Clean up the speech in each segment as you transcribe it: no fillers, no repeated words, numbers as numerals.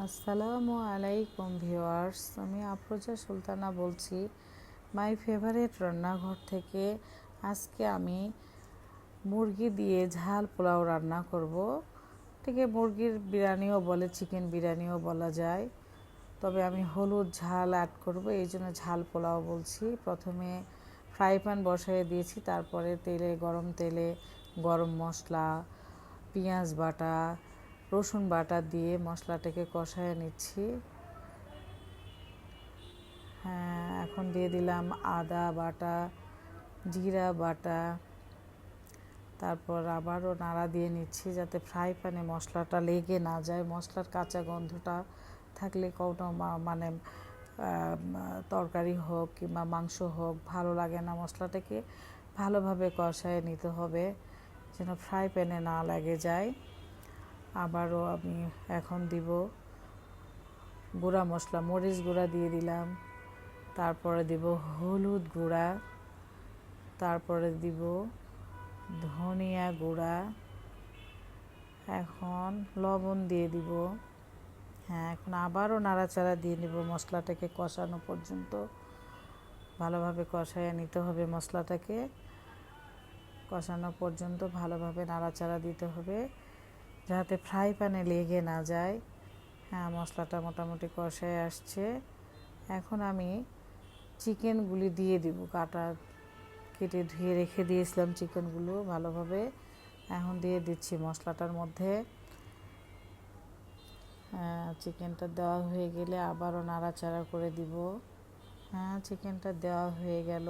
আসসালামু আলাইকুম ভিউয়ার্স, আমি আফরোজা সুলতানা বলছি মাই ফেভারিট রান্নাঘর থেকে। আজকে আমি মুরগি দিয়ে ঝাল পোলাও রান্না করব। ঠিক মুরগির বিরিয়ানিও বলে, চিকেন বিরিয়ানিও বলা যায়, তবে আমি হলুদ ঝাল অ্যাড করব, এই জন্য ঝাল পোলাও বলছি। প্রথমে ফ্রাই প্যান বসাই দিয়েছি, তারপরে গরম তেলে গরম মশলা, পেঁয়াজ বাটা, রসুন বাটা দিয়ে মশলাটাকে কষায় নিচ্ছি। হ্যাঁ, এখন দিয়ে দিলাম আদা বাটা, জিরা বাটা, তারপর আবারও নাড়া দিয়ে নিচ্ছি যাতে ফ্রাই প্যানে মশলাটা লেগে না যায়। মশলার কাঁচা গন্ধটা থাকলে কোনো মানে তরকারি হোক কিংবা মাংস হোক ভালো লাগে না। মশলাটাকে ভালোভাবে কষায় নিতে হবে যেন ফ্রাই প্যানে না লেগে যায়। আবারও আমি এখন দিব গুঁড়া মশলা, মরিচ গুঁড়া দিয়ে দিলাম, তারপরে দিব হলুদ গুঁড়া, তারপরে দিব ধনিয়া গুঁড়া, এখন লবণ দিয়ে দিব। হ্যাঁ, এখন আবারও নাড়াচাড়া দিয়ে নিব মশলাটাকে কষানো পর্যন্ত। ভালোভাবে কষায় নিতে হবে মশলাটাকে, কষানো পর্যন্ত ভালোভাবে নাড়াচাড়া দিতে হবে যাতে ফ্রাই প্যানে লেগে না যায়। হ্যাঁ, মশলাটা মোটামুটি কষায় আসছে। এখন আমি চিকেনগুলি দিয়ে দিব, কেটে ধুয়ে রেখে দিয়েছিলাম চিকেনগুলো ভালোভাবে, এখন দিয়ে দিচ্ছি মশলাটার মধ্যে। চিকেনটা দেওয়া হয়ে গেলে আবারও নাড়াচাড়া করে দিব। হ্যাঁ, চিকেনটা দেওয়া হয়ে গেল,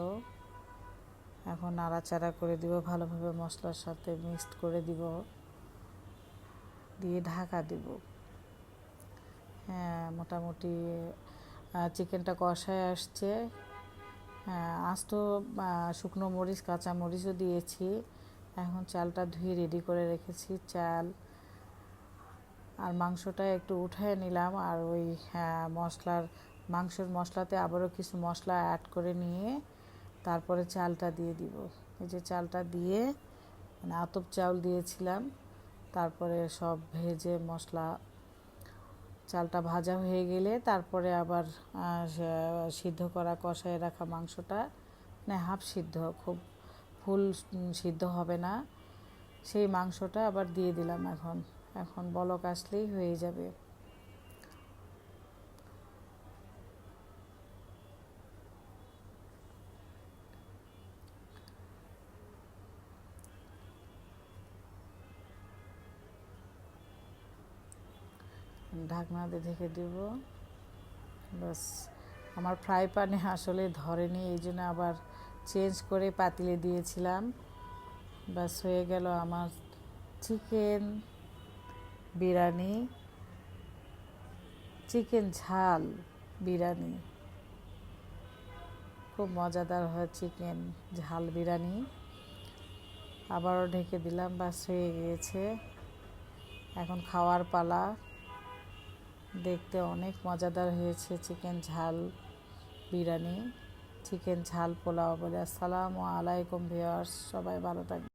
এখন নাড়াচাড়া করে দিব, ভালোভাবে মশলার সাথে মিক্সড করে দিব, দিয়ে ঢাকা দিব। হ্যাঁ, মোটামুটি চিকেনটা কষায় আসছে। হ্যাঁ, আস্ত শুকনো মরিচ, কাঁচা মরিচও দিয়েছি। এখন চালটা ধুয়ে রেডি করে রেখেছি, চাল আর মাংসটা একটু উঠিয়ে নিলাম। আর ওই মাংসের মশলাতে আবারও কিছু মশলা অ্যাড করে নিয়ে তারপরে চালটা দিয়ে দিব। এই যে চালটা দিয়ে, মানে আতপ চাউল দিয়েছিলাম, তারপরে সব ভেজে চালটা ভাজা হয়ে গেলে তারপরে আবার সিদ্ধ করা কষায় রাখা মাংসটা, মানে হাফ সিদ্ধ, খুব ফুল সিদ্ধ হবে না, সেই মাংসটা আবার দিয়ে দিলাম। এখন বলক আসলেই হয়ে যাবে। ঢাকনা দিয়ে ঢেকে দেব। বাস, আমার ফ্রাই প্যানে আসলে ধরেনি, এই জন্য আবার চেঞ্জ করে পাতিলে দিয়েছিলাম। বাস, হয়ে গেল আমার চিকেন বিরিয়ানি, চিকেন ঝাল বিরিয়ানি। খুব মজাদার হয় চিকেন ঝাল বিরিয়ানি। আবারও ঢেকে দিলাম, বাস হয়ে গিয়েছে। এখন খাওয়ার পালা। দেখতে অনেক মজাদার হয়েছে চিকেন ঝাল বিরিয়ানি, চিকেন ঝাল পোলাও বলে। আসসালামু আলাইকুম ভিউয়ার্স, সবাই ভালো থাকবেন।